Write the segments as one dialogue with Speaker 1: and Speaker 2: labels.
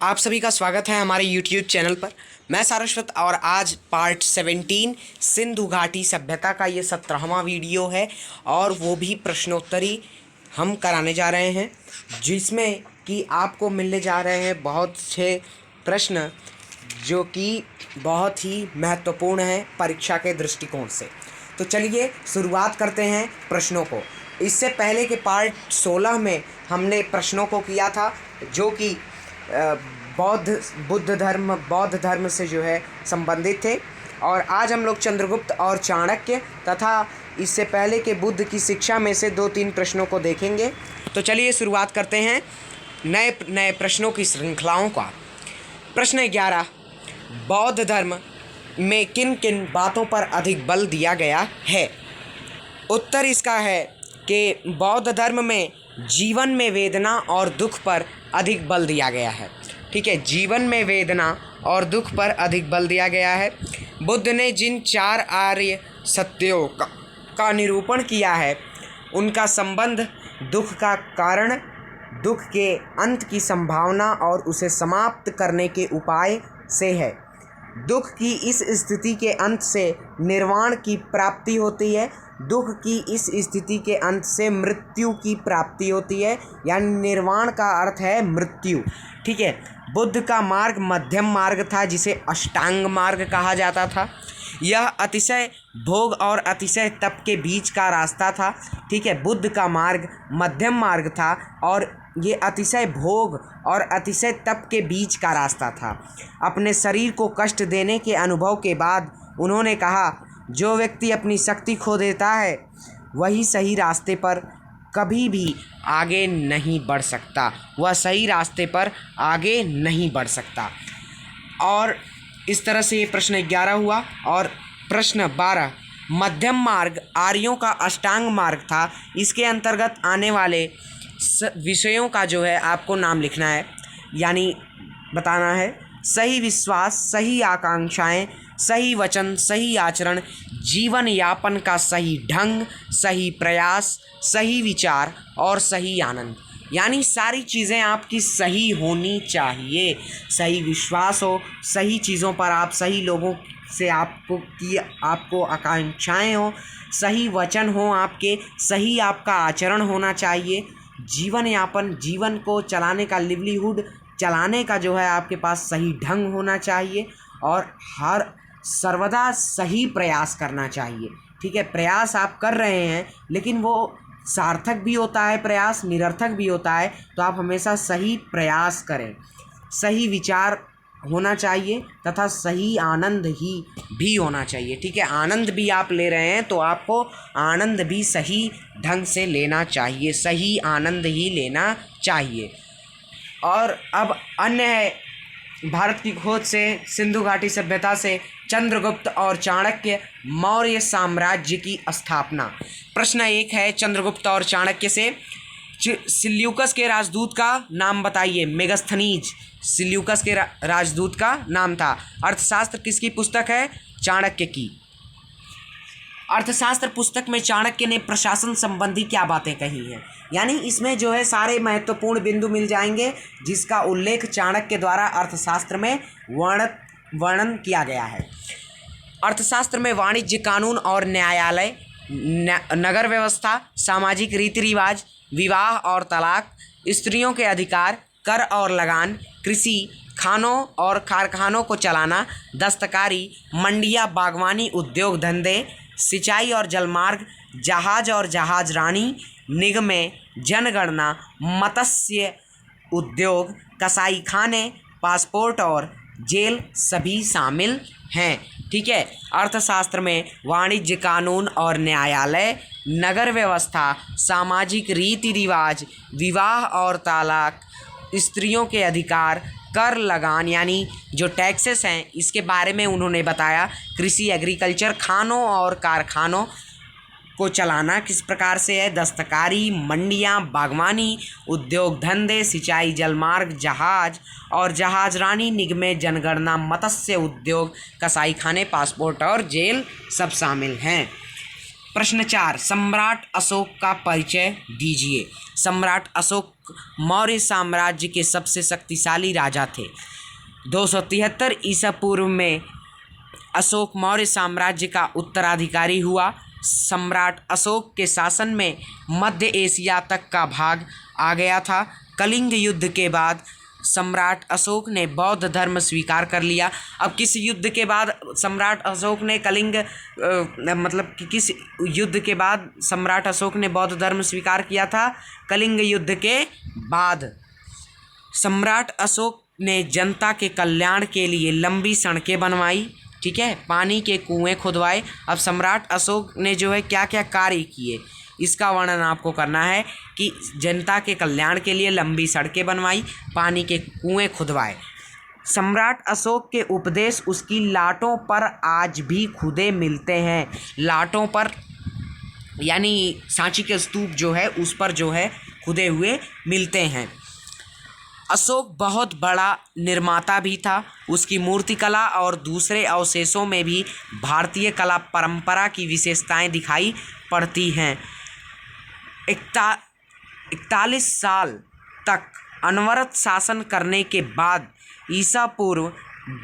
Speaker 1: आप सभी का स्वागत है हमारे YouTube चैनल पर। मैं सारस्वत और आज पार्ट 17 सिंधु घाटी सभ्यता का ये 17वां वीडियो है और वो भी प्रश्नोत्तरी हम कराने जा रहे हैं, जिसमें कि आपको मिलने जा रहे हैं बहुत से प्रश्न जो कि बहुत ही महत्वपूर्ण हैं परीक्षा के दृष्टिकोण से। तो चलिए शुरुआत करते हैं प्रश्नों को। इससे पहले के पार्ट 16 में हमने प्रश्नों को किया था जो कि बौद्ध धर्म से जो है संबंधित थे, और आज हम लोग चंद्रगुप्त और चाणक्य तथा इससे पहले के बुद्ध की शिक्षा में से 2-3 प्रश्नों को देखेंगे। तो चलिए शुरुआत करते हैं नए प्रश्नों की श्रृंखलाओं का। प्रश्न 11, बौद्ध धर्म में किन किन बातों पर अधिक बल दिया गया है? उत्तर इसका है कि बौद्ध धर्म में जीवन में वेदना और दुख पर अधिक बल दिया गया है। ठीक है, जीवन में वेदना और दुख पर अधिक बल दिया गया है। बुद्ध ने जिन 4 आर्य सत्यों का निरूपण किया है, उनका संबंध दुख का कारण, दुख के अंत की संभावना और उसे समाप्त करने के उपाय से है। दुख की इस स्थिति के अंत से निर्वाण की प्राप्ति होती है। दुख की इस स्थिति के अंत से मृत्यु की प्राप्ति होती है, यानी निर्वाण का अर्थ है मृत्यु। ठीक है, बुद्ध का मार्ग मध्यम मार्ग था, जिसे अष्टांग मार्ग कहा जाता था। यह अतिशय भोग और अतिशय तप के बीच का रास्ता था। ठीक है, बुद्ध का मार्ग मध्यम मार्ग था और ये अतिशय भोग और अतिशय तप के बीच का रास्ता था। अपने शरीर को कष्ट देने के अनुभव के बाद उन्होंने कहा, जो व्यक्ति अपनी शक्ति खो देता है वही सही रास्ते पर कभी भी आगे नहीं बढ़ सकता, वह सही रास्ते पर आगे नहीं बढ़ सकता। और इस तरह से ये प्रश्न 11 हुआ। और प्रश्न 12, मध्यम मार्ग आर्यों का अष्टांग मार्ग था। इसके अंतर्गत आने वाले विषयों का जो है आपको नाम लिखना है, यानी बताना है। सही विश्वास, सही आकांक्षाएं, सही वचन, सही आचरण, जीवन यापन का सही ढंग, सही प्रयास, सही विचार और सही आनंद। यानी सारी चीज़ें आपकी सही होनी चाहिए। सही विश्वास हो, सही चीज़ों पर आप सही लोगों से आपको आकांक्षाएं हो, सही वचन हो आपके, सही आपका आचरण होना चाहिए। जीवन यापन, जीवन को चलाने का, लिवलीहुड चलाने का जो है आपके पास सही ढंग होना चाहिए, और हर सर्वदा सही प्रयास करना चाहिए। ठीक है, प्रयास आप कर रहे हैं लेकिन वो सार्थक भी होता है, प्रयास निरर्थक भी होता है, तो आप हमेशा सही प्रयास करें। सही विचार होना चाहिए तथा सही आनंद ही भी होना चाहिए। ठीक है, आनंद भी आप ले रहे हैं तो आपको आनंद भी सही ढंग से लेना चाहिए, सही आनंद ही लेना चाहिए। और अब अन्य है, भारत की खोज से, सिंधु घाटी सभ्यता से, चंद्रगुप्त और चाणक्य, मौर्य साम्राज्य की स्थापना। प्रश्न 1 है चंद्रगुप्त और चाणक्य से। सिल्यूकस के राजदूत का नाम बताइए। मेगस्थनीज सिल्यूकस के राजदूत का नाम था। अर्थशास्त्र किसकी पुस्तक है? चाणक्य की। अर्थशास्त्र पुस्तक में चाणक्य ने प्रशासन संबंधी क्या बातें कही हैं? यानी इसमें जो है सारे महत्वपूर्ण बिंदु मिल जाएंगे जिसका उल्लेख चाणक्य द्वारा अर्थशास्त्र में वर्णन किया गया है। अर्थशास्त्र में वाणिज्य कानून और न्यायालय, नगर व्यवस्था, सामाजिक रीति रिवाज, विवाह और तलाक, स्त्रियों के अधिकार, कर और लगान, कृषि, खानों और कारखानों को चलाना, दस्तकारी, मंडियाँ, बागवानी, उद्योग धंधे, सिंचाई और जलमार्ग, जहाज और जहाजरानी, निगमें, जनगणना, मत्स्य उद्योग, कसाई खाने, पासपोर्ट और जेल सभी शामिल हैं। ठीक है, अर्थशास्त्र में वाणिज्य कानून और न्यायालय, नगर व्यवस्था, सामाजिक रीति रिवाज, विवाह और तलाक, स्त्रियों के अधिकार, कर लगान यानी जो टैक्सेस हैं इसके बारे में उन्होंने बताया। कृषि, एग्रीकल्चर, खानों और कारखानों को चलाना किस प्रकार से है, दस्तकारी, मंडियाँ, बागवानी, उद्योग धंधे, सिंचाई, जलमार्ग, जहाज और जहाजरानी, निगमें, जनगणना, मत्स्य उद्योग, कसाई खाने, पासपोर्ट और जेल सब शामिल हैं। प्रश्न 4, सम्राट अशोक का परिचय दीजिए। सम्राट अशोक मौर्य साम्राज्य के सबसे शक्तिशाली राजा थे। 273 ईसा पूर्व में अशोक मौर्य साम्राज्य का उत्तराधिकारी हुआ। सम्राट अशोक के शासन में मध्य एशिया तक का भाग आ गया था। कलिंग युद्ध के बाद सम्राट अशोक ने बौद्ध धर्म स्वीकार कर लिया। अब किस युद्ध के बाद सम्राट अशोक ने मतलब कि किस युद्ध के बाद सम्राट अशोक ने बौद्ध धर्म स्वीकार किया था? कलिंग युद्ध के बाद। सम्राट अशोक ने जनता के कल्याण के लिए लंबी सड़कें बनवाई, ठीक है, पानी के कुएं खुदवाए। अब सम्राट अशोक ने जो है क्या क्या कार्य किए, इसका वर्णन आपको करना है कि जनता के कल्याण के लिए लंबी सड़कें बनवाई, पानी के कुएं खुदवाए। सम्राट अशोक के उपदेश उसकी लाटों पर आज भी खुदे मिलते हैं। लाटों पर यानी सांची के स्तूप जो है उस पर जो है खुदे हुए मिलते हैं। अशोक बहुत बड़ा निर्माता भी था। उसकी मूर्तिकला और दूसरे अवशेषों में भी भारतीय कला परंपरा की विशेषताएं दिखाई पड़ती हैं। 41 साल तक अनवरत शासन करने के बाद ईसा पूर्व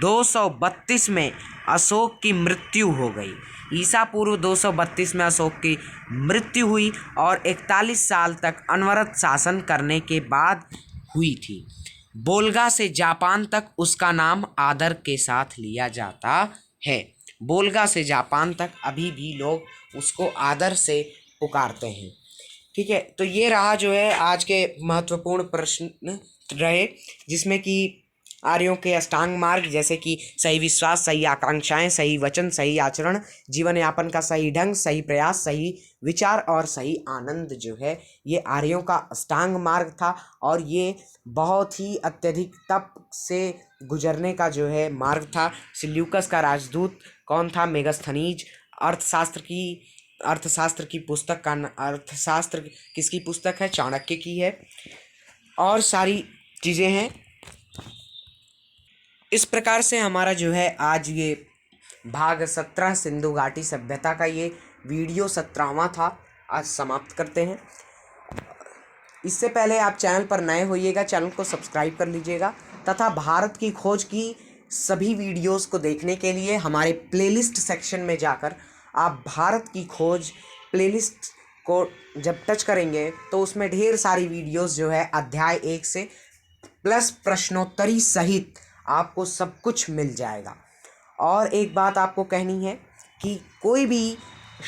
Speaker 1: 232 में अशोक की मृत्यु हो गई। ईसा पूर्व 232 में अशोक की मृत्यु हुई और 41 साल तक अनवरत शासन करने के बाद हुई थी। बोल्गा से जापान तक उसका नाम आदर के साथ लिया जाता है। बोल्गा से जापान तक अभी भी लोग उसको आदर से पुकारते हैं, ठीक है। तो ये रहा जो है आज के महत्वपूर्ण प्रश्न रहे, जिसमें कि आर्यों के अष्टांग मार्ग जैसे कि सही विश्वास, सही आकांक्षाएं, सही वचन, सही आचरण, जीवन यापन का सही ढंग, सही प्रयास, सही विचार और सही आनंद जो है ये आर्यों का अष्टांग मार्ग था। और ये बहुत ही अत्यधिक तप से गुजरने का जो है मार्ग था। सिल्यूकस का राजदूत कौन था? मेगस्थनीज। अर्थशास्त्र की पुस्तक का अर्थशास्त्र किसकी पुस्तक है? चाणक्य की है। और सारी चीज़ें हैं। इस प्रकार से हमारा जो है आज ये भाग 17 सिंधु घाटी सभ्यता का ये वीडियो 17वां था, आज समाप्त करते हैं। इससे पहले आप चैनल पर नए होइएगा, चैनल को सब्सक्राइब कर लीजिएगा तथा भारत की खोज की सभी वीडियोस को देखने के लिए हमारे प्लेलिस्ट सेक्शन में जाकर आप भारत की खोज प्लेलिस्ट को जब टच करेंगे तो उसमें ढेर सारी वीडियोस जो है अध्याय 1 से प्लस प्रश्नोत्तरी सहित आपको सब कुछ मिल जाएगा। और एक बात आपको कहनी है कि कोई भी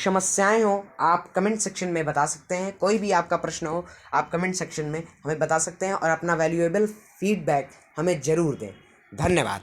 Speaker 1: समस्याएं हो आप कमेंट सेक्शन में बता सकते हैं। कोई भी आपका प्रश्न हो आप कमेंट सेक्शन में हमें बता सकते हैं और अपना वैल्यूएबल फीडबैक हमें ज़रूर दें। धन्यवाद।